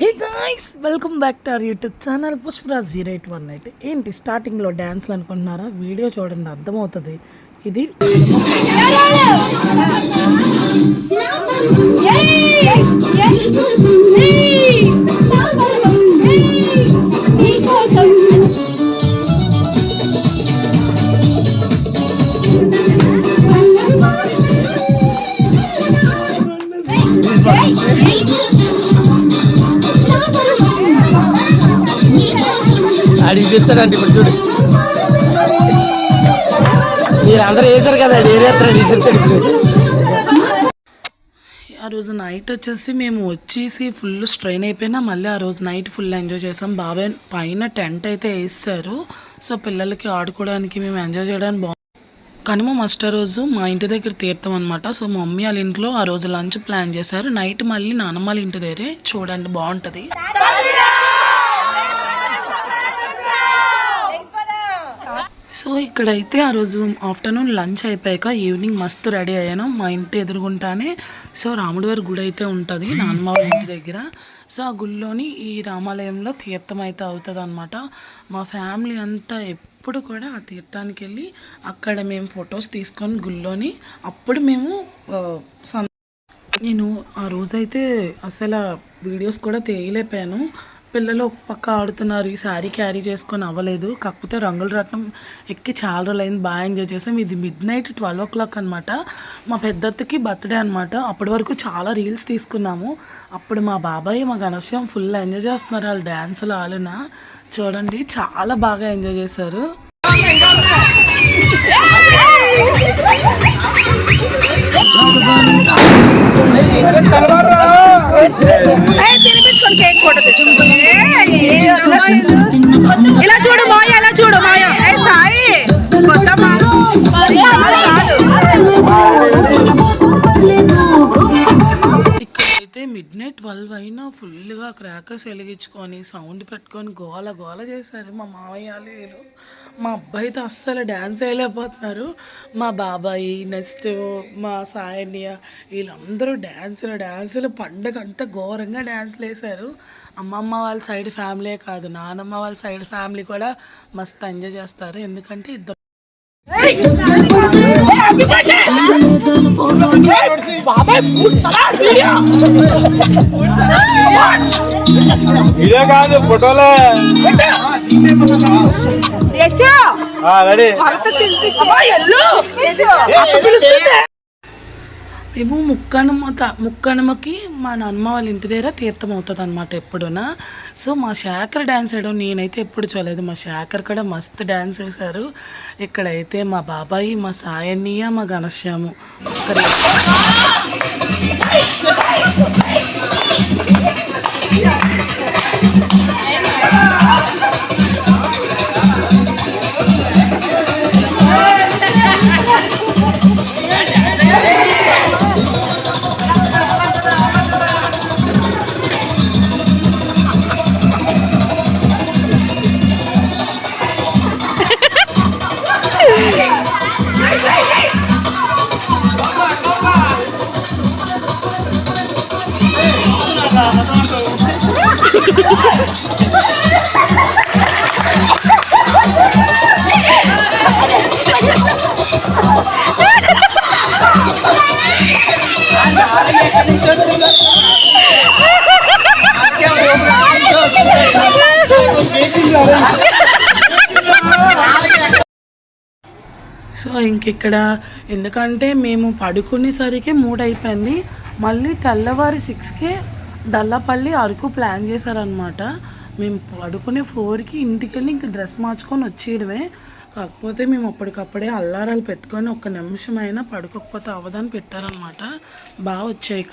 Hey guys, welcome back to our YouTube channel Pushparaj 0818. ఏంటి స్టార్టింగ్లో డ్యాన్స్లు అనుకుంటున్నారా? వీడియో చూడండి, అర్థమవుతుంది. ఇది అది చెప్తాడండి. ఇప్పుడు చూడు, మీరు అందరూ వేసారు కదా, ఆ రోజు నైట్ వచ్చేసి మేము వచ్చేసి ఫుల్ స్ట్రెయిన్ అయిపోయినా మళ్ళీ ఆ రోజు నైట్ ఫుల్ ఎంజాయ్ చేసాం. బాబాయ్ పైన టెంట్ అయితే వేస్తారు, సో పిల్లలకి ఆడుకోవడానికి మేము ఎంజాయ్ చేయడానికి బాగుంది. కనుమ మస్ట రోజు మా ఇంటి దగ్గర తీర్థం అనమాట. సో మా మమ్మీ వాళ్ళ ఇంట్లో ఆ రోజు లంచ్ ప్లాన్ చేశారు. నైట్ మళ్ళీ నాన్నమ్మ వాళ్ళ ఇంటి దగ్గరే, చూడండి బాగుంటుంది. సో ఇక్కడైతే ఆ రోజు ఆఫ్టర్నూన్ లంచ్ అయిపోయాక ఈవినింగ్ మస్తు రెడీ అయ్యాను. మా ఇంటి ఎదురుగుంటానే సో రాముడి వారి గుడి అయితే ఉంటుంది నాన్నమ్మ వాళ్ళ ఇంటి దగ్గర. సో ఆ గుడిలోని ఈ రామాలయంలో తీర్థం అయితే అవుతుంది అనమాట. మా ఫ్యామిలీ అంతా ఎప్పుడు కూడా ఆ తీర్థానికి వెళ్ళి అక్కడ మేము ఫొటోస్ తీసుకొని గుళ్ళోని అప్పుడు మేము నేను ఆ రోజైతే అసలు వీడియోస్ కూడా తీయలేకపోయాను. పిల్లలు ఒక పక్క ఆడుతున్నారు, ఈ శారీ క్యారీ చేసుకొని అవ్వలేదు. కాకపోతే రంగుల రత్నం ఎక్కి చాలా రోజులు అయింది, బాగా ఎంజాయ్ చేసాం. ఇది మిడ్నైట్ 12 o'clock అనమాట. మా పెద్దత్తకి బర్త్డే అనమాట. అప్పటి వరకు చాలా రీల్స్ తీసుకున్నాము. అప్పుడు మా బాబాయ్ మా ఘనశ్యాం ఫుల్ ఎంజాయ్ చేస్తున్నారు. వాళ్ళు డ్యాన్సులు ఆలున చూడండి, చాలా బాగా ఎంజాయ్ చేశారు. ఇలా చూడు మాయ, ఇలా చూడు మాయ. ఇక్కడైతే మిడ్నైట్ 12 అయినా ఫుల్గా క్రాకర్స్ వెలిగించుకొని సౌండ్ పెట్టుకొని గోల గోల చేశారు మా మావయ్యలు. మా అబ్బాయితో అస్సలు డ్యాన్స్ వేయలేకపోతున్నారు. మా బాబాయి నెక్స్ట్ మా సాయన్య వీళ్ళందరూ డ్యాన్సులు పండగ అంతా ఘోరంగా డ్యాన్సులు వేశారు. అమ్మమ్మ వాళ్ళ సైడ్ ఫ్యామిలీ కాదు, నానమ్మ వాళ్ళ సైడ్ ఫ్యామిలీ కూడా మస్తు ఎంజాయ్ చేస్తారు. ఎందుకంటే ఇద్దరు కాదు ఫోటోలే మేము ముక్కనుమకి మా నాన్నమ్మ వాళ్ళ ఇంటి దగ్గర తీర్థం అవుతుంది అనమాట ఎప్పుడునా. సో మా శేఖర్ డ్యాన్స్ వేయడం నేనైతే ఎప్పుడు చూడలేదు. మా శేఖర్ కూడా మస్తు డ్యాన్స్ వేశారు. ఇక్కడైతే మా బాబాయి, మా సాయన్నయ్య, మా ఘనశ్యాము సో ఇంకిక్కడ ఎందుకంటే మేము పడుకునేసరికి 3 అయిపోయింది. మళ్ళీ తెల్లవారి 6కే దల్లపల్లి అరకు ప్లాన్ చేశారనమాట. మేము పడుకునే 4కి ఇంటికి వెళ్ళి ఇంక డ్రెస్ మార్చుకొని వచ్చేయడమే. కాకపోతే మేము అప్పటికప్పుడే అల్లారాలు పెట్టుకొని 1 నిమిషమైనా పడుకోకపోతే అవ్వదని పెట్టారనమాట. బాగా వచ్చాయి.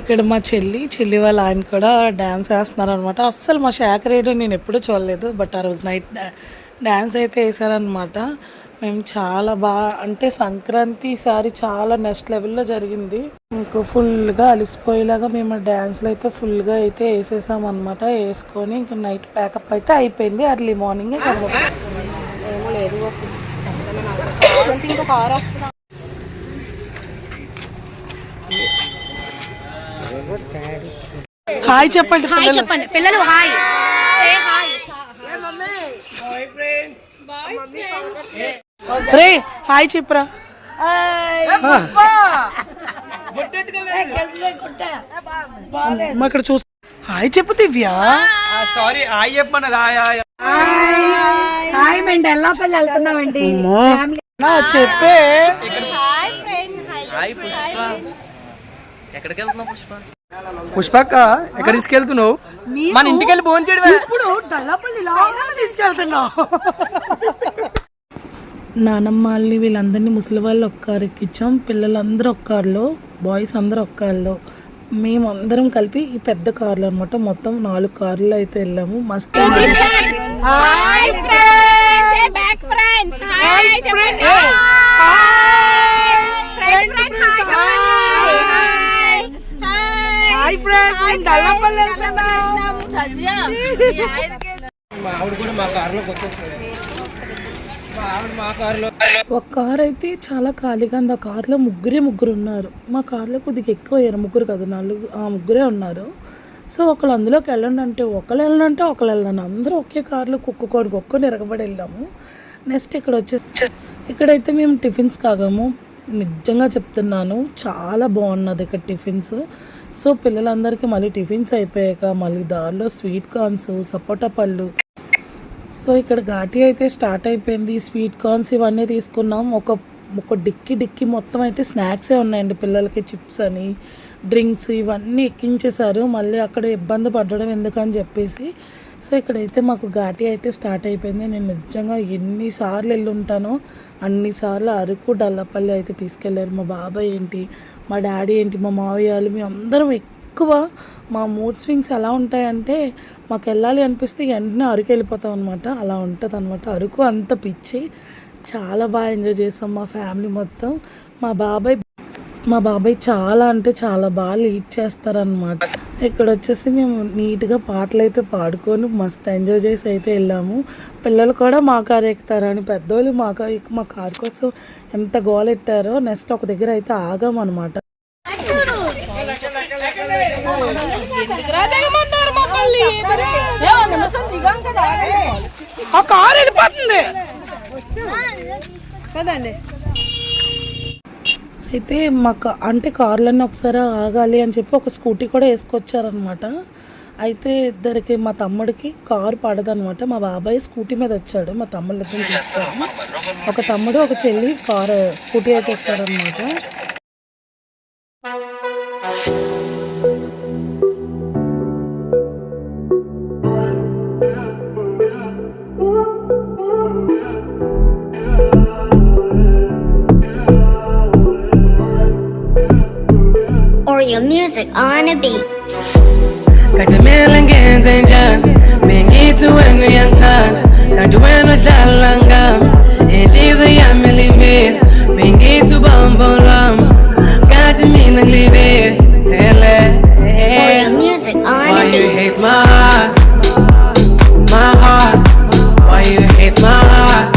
ఇక్కడ మా చెల్లి వాళ్ళ ఆయన కూడా డ్యాన్స్ వేస్తున్నారనమాట. అస్సలు మా శేఖర్ వేయడం నేను ఎప్పుడూ చూడలేదు, బట్ ఆ రోజు నైట్ డ్యాన్స్ అయితే వేసారనమాట. మేము చాలా బాగా, అంటే సంక్రాంతి ఈసారి చాలా నెక్స్ట్ లెవెల్లో జరిగింది. ఇంకో ఫుల్గా అలిసిపోయేలాగా మేము డ్యాన్స్లు అయితే ఫుల్గా అయితే వేసేసాం అనమాట. వేసుకొని ఇంకా నైట్ ప్యాకప్ అయితే అయిపోయింది. ఎర్లీ మార్నింగే ఏమో లేదు వస్తుంది. హాయ్ చెప్పండి హాయ్ పిల్లలు. చెప్పండి పిల్లలు హాయ్ రే హాయ్ చెప్పరా. ఇక్కడ చూస్తా హాయ్ చెప్పు దివ్య. సారీ హాయ్ చెప్పన్నది హాయ్ మేము ఎల్లాపల్లి వెళ్తున్నామండి అమ్మో, నా చెప్పే. హాయ్ పుష్ప ఎక్కడికి వెళ్తున్నావు పుష్పక్క ఎక్కడ తీసుకెళ్తున్నావు? మన ఇంటికి వెళ్ళి భోజనం చేయడం. ఇప్పుడు డల్లపల్లి తీసుకెళ్తున్నావు. నానమ్మ వాళ్ళని వీళ్ళందరినీ ముసలి వాళ్ళు ఒక్క కారు ఎక్కించాం. పిల్లలందరూ ఒక్క కారులో, బాయ్స్ అందరూ ఒక్క కారులో, మేమందరం కలిపి ఈ పెద్ద కార్లు అనమాట. మొత్తం 4 కార్లు అయితే వెళ్ళాము. మస్తు మా ఆవిడ కూడా మా కారులోకి వచ్చేస్తుంది. మా ఆవిడ మా కారులో. ఒక కార్ అయితే చాలా ఖాళీగా ఉంది. ఆ కార్లో ముగ్గురు ఉన్నారు. మా కార్లో కొద్దిగా ఎక్కువ అయ్యారు, ముగ్గురు కదా 4, ముగ్గురే ఉన్నారు. సో ఒకళ్ళు అందులోకి ఒకళ్ళు వెళ్ళంటే ఒకళ్ళు వెళ్ళండి, అందరూ ఒకే కార్లో కుక్కుకొని ఎరగబడి వెళ్ళాము. నెక్స్ట్ ఇక్కడైతే మేము టిఫిన్స్ కాగాము. నిజంగా చెప్తున్నాను, చాలా బాగున్నది ఇక్కడ టిఫిన్స్. సో పిల్లలందరికీ మళ్ళీ టిఫిన్స్ అయిపోయాక మళ్ళీ దారిలో స్వీట్ కార్న్స్, సపోటా పళ్ళు. సో ఇక్కడ ఘాటీ అయితే స్టార్ట్ అయిపోయింది. స్వీట్ కార్న్స్ ఇవన్నీ తీసుకున్నాం. ఒక డిక్కి మొత్తం అయితే స్నాక్సే ఉన్నాయండి పిల్లలకి. చిప్స్ అని, డ్రింక్స్ ఇవన్నీ ఎక్కించేశారు. మళ్ళీ అక్కడ ఇబ్బంది పడడం ఎందుకని చెప్పేసి సో ఇక్కడైతే మాకు ఘాటీ అయితే స్టార్ట్ అయిపోయింది. నేను నిజంగా ఎన్నిసార్లు వెళ్ళి ఉంటానో అన్నిసార్లు అరకు, డల్లపల్లి అయితే తీసుకెళ్ళారు. మా బాబాయ్ ఏంటి, మా డాడీ ఏంటి, మా మావయ్యలు, మేము అందరం ఎక్కువ మా మూడ్ స్వింగ్స్ ఎలా ఉంటాయంటే మాకు వెళ్ళాలి అనిపిస్తే వెంటనే అరకు వెళ్ళిపోతాం అనమాట. అలా ఉంటుంది అనమాట. అరకు అంత పిచ్చి. చాలా బాగా ఎంజాయ్ చేస్తాం మా ఫ్యామిలీ మొత్తం. మా బాబాయ్ చాలా అంటే చాలా బాగా లీడ్ చేస్తారనమాట. ఇక్కడ వచ్చేసి మేము నీట్గా పాటలు అయితే పాడుకొని మస్తు ఎంజాయ్ చేసి అయితే వెళ్ళాము. పిల్లలు కూడా మా కారు ఎక్కుతారని పెద్దోళ్ళు మా కారు కోసం ఎంత గోలెట్టారో. నెక్స్ట్ ఒక దగ్గర అయితే ఆగామన్నమాట. ఆ కారు వెళ్ళిపోతుంది కదండి. అయితే మాకు అంటే కార్లన్నీ ఒకసారి ఆగాలి అని చెప్పి ఒక స్కూటీ కూడా వేసుకొచ్చారనమాట. అయితే ఇద్దరికి, మా తమ్ముడికి కారు పడదనమాట. మా బాబాయ్ స్కూటీ మీద వచ్చాడు, మా తమ్ముళ్ళు ఇద్దరు తీసుకొని. ఒక తమ్ముడు ఒక చెల్లి స్కూటీ అయితే ఎక్కారనమాట. Your music on a beat. Katamelangen zenjan mengitu wenu yang tad kandu wenu jalangam eliza yamelime mengitu bambolam kati minang libe hele. Your music on Why a you beat. hate my heart, my heart? Why you hate my heart?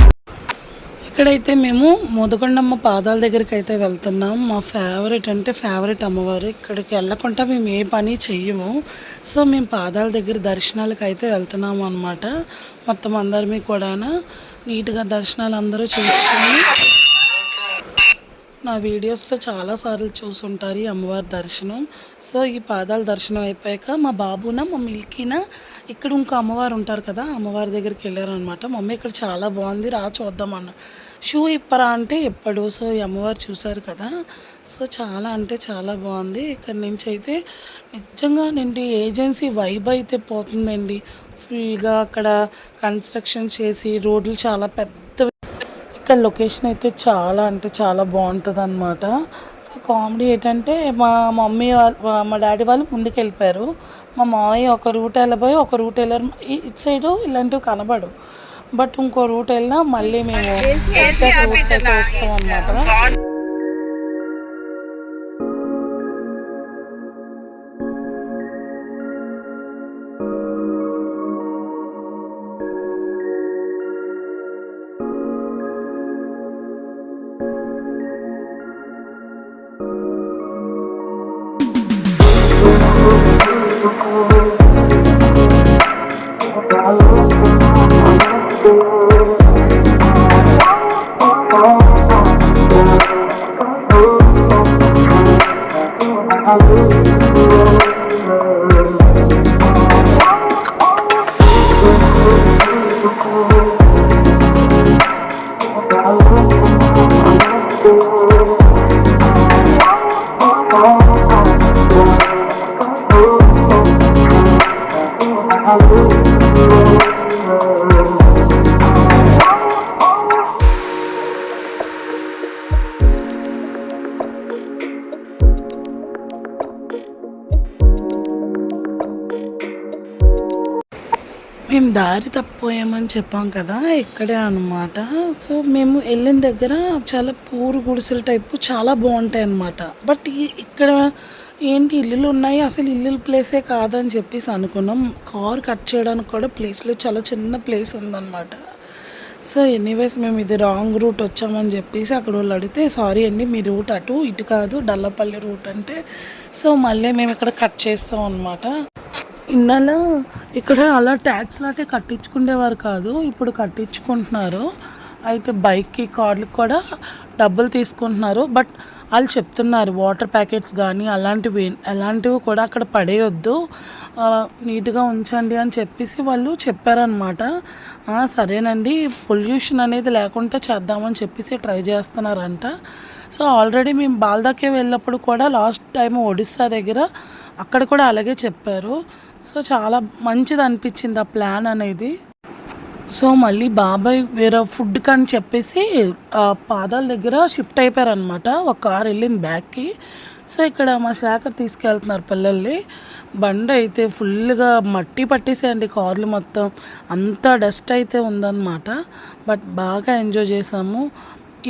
ఇక్కడైతే మేము మోదకొండమ్మ పాదాల దగ్గరికి అయితే వెళ్తున్నాం. మా favourite అమ్మవారు. ఇక్కడికి వెళ్ళకుండా మేము ఏ పని చెయ్యము. సో మేము పాదాల దగ్గర దర్శనాలకు అయితే వెళ్తున్నాము అనమాట. మొత్తం అందరిమీ కూడా నీట్గా దర్శనాలు అందరూ చేసుకొని, నా వీడియోస్లో చాలాసార్లు చూసుంటారు ఈ అమ్మవారి దర్శనం. సో ఈ పాదాల దర్శనం అయిపోయాక మా బాబున, మా మిల్కీన ఇక్కడ ఇంకో అమ్మవారు ఉంటారు కదా, అమ్మవారి దగ్గరికి వెళ్ళారనమాట. మమ్మీ ఇక్కడ చాలా బాగుంది, రా చూద్దామన్న. షూ ఇప్పరా అంటే ఇప్పడు. సో ఈ అమ్మవారు చూసారు కదా. సో చాలా అంటే చాలా బాగుంది. ఇక్కడ నుంచి అయితే నిజంగా నిండి ఏజెన్సీ వైబ్ అయితే పోతుందండి. ఫుల్గా అక్కడ కన్స్ట్రక్షన్ చేసి రోడ్లు చాలా పెద్ద. ఇక్కడ లొకేషన్ అయితే చాలా అంటే చాలా బాగుంటుంది అనమాట. సో కామెడీ ఏంటంటే మా మమ్మీ మా డాడీ వాళ్ళు ముందుకు వెళ్ళిపోయారు. మా మామయ్య ఒక రూట్ వెళ్ళిపోయి ఒక రూట్ వెళ్ళారు. ఇటు సైడు ఇలాంటివి కనబడు, బట్ ఇంకో రూట్ వెళ్ళినా మళ్ళీ మేము రూట్స్ అయితే వస్తాం అనమాట. మేము దారి తప్పిపోయామని చెప్పాం కదా, ఇక్కడే అన్నమాట. సో మేము వెళ్ళిన దగ్గర చాలా పూరు గుడిసెల టైపు చాలా బాగుంటాయి అన్నమాట. బట్ ఇక్కడ ఏంటి ఇల్లులు ఉన్నాయి, అసలు ఇల్లు ప్లేసే కాదని చెప్పేసి అనుకున్నాం. కార్ కట్ చేయడానికి కూడా ప్లేస్లో చాలా చిన్న ప్లేస్ ఉందన్నమాట. సో ఎనీవేస్ మేము ఇది రాంగ్ రూట్ వచ్చామని చెప్పేసి అక్కడ వాళ్ళు అడిగితే, సారీ అండి మీ రూట్ అటు ఇటు కాదు డల్లపల్లి రూట్ అంటే, సో మళ్ళీ మేము ఇక్కడ కట్ చేస్తాం అన్నమాట. ఇన్నాళ్ళ ఇక్కడ అలా ట్యాక్స్ లాంటి కట్టించుకునేవారు కాదు, ఇప్పుడు కట్టించుకుంటున్నారు. అయితే బైక్కి కార్లకు కూడా డబ్బులు తీసుకుంటున్నారు. బట్ వాళ్ళు చెప్తున్నారు వాటర్ ప్యాకెట్స్ కానీ అలాంటివి కూడా అక్కడ పడేయొద్దు, నీట్గా ఉంచండి అని చెప్పేసి వాళ్ళు చెప్పారనమాట. సరేనండి పొల్యూషన్ అనేది లేకుండా చేద్దామని చెప్పేసి ట్రై చేస్తున్నారంట. సో ఆల్రెడీ మేము బాల్దాకే వెళ్ళినప్పుడు కూడా లాస్ట్ టైం ఒడిస్సా దగ్గర అక్కడ కూడా అలాగే చెప్పారు. సో చాలా మంచిది అనిపించింది ఆ ప్లాన్ అనేది. సో మళ్ళీ బాబాయ్ వేరే ఫుడ్ కని చెప్పేసి పాదాల దగ్గర షిఫ్ట్ అయిపోయారనమాట. ఒక కార్ వెళ్ళింది బ్యాక్కి. సో ఇక్కడ మా శేఖర్ తీసుకెళ్తున్నారు పిల్లల్ని. బండి అయితే ఫుల్గా మట్టి పట్టేసేయండి కార్లు మొత్తం, అంతా డస్ట్ అయితే ఉందన్నమాట. బట్ బాగా ఎంజాయ్ చేసాము.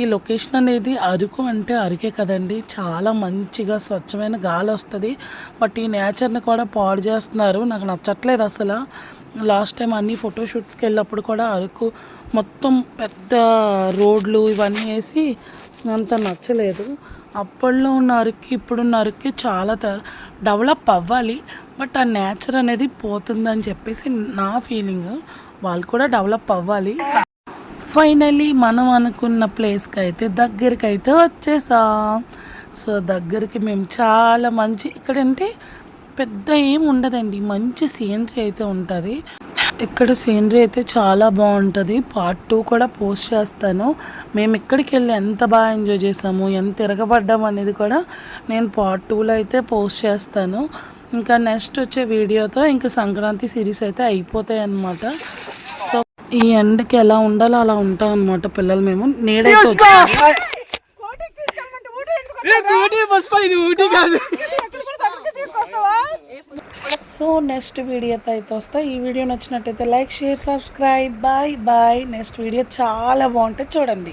ఈ లొకేషన్ అనేది అరకు అంటే అరకే కదండి, చాలా మంచిగా స్వచ్ఛమైన గాలి వస్తుంది. బట్ ఈ నేచర్ని కూడా పాడు చేస్తున్నారు, నాకు నచ్చట్లేదు అసలు. లాస్ట్ టైం అన్ని ఫోటోషూట్స్కి వెళ్ళినప్పుడు కూడా అరకు మొత్తం పెద్ద రోడ్లు ఇవన్నీ వేసి అంత నచ్చలేదు. అప్పట్లో ఉన్న అరకు ఇప్పుడున్న అరకుకి చాలా డెవలప్ అవ్వాలి. బట్ ఆ నేచర్ అనేది పోతుందని చెప్పేసి నా ఫీలింగ్. వాళ్ళు కూడా డెవలప్ అవ్వాలి. ఫైనల్లీ మనం అనుకున్న ప్లేస్కి అయితే దగ్గరికి అయితే వచ్చేసాం. సో దగ్గరికి మేము చాలా మంచి, ఇక్కడంటే పెద్ద ఏం ఉండదండి, మంచి సీనరీ అయితే ఉంటుంది. ఇక్కడ సీనరీ అయితే చాలా బాగుంటుంది. పార్ట్ 2 కూడా పోస్ట్ చేస్తాను. మేము ఇక్కడికి వెళ్ళి ఎంత బాగా ఎంజాయ్ చేసాము, ఎంత తిరగబడ్డాము అనేది కూడా నేను పార్ట్ 2లో అయితే పోస్ట్ చేస్తాను. ఇంకా నెక్స్ట్ వచ్చే వీడియోతో ఇంకా సంక్రాంతి సిరీస్ అయితే అయిపోతాయి అన్నమాట. సో ఈ ఎండకి ఎలా ఉండాలో అలా ఉంటాం అన్నమాట పిల్లలు. మేము నీడైతే సో నెక్స్ట్ వీడియోతో అయితే వస్తా. ఈ వీడియో నచ్చినట్టయితే like share subscribe. Bye bye. Next video చాలా బాగుంటుంది, చూడండి.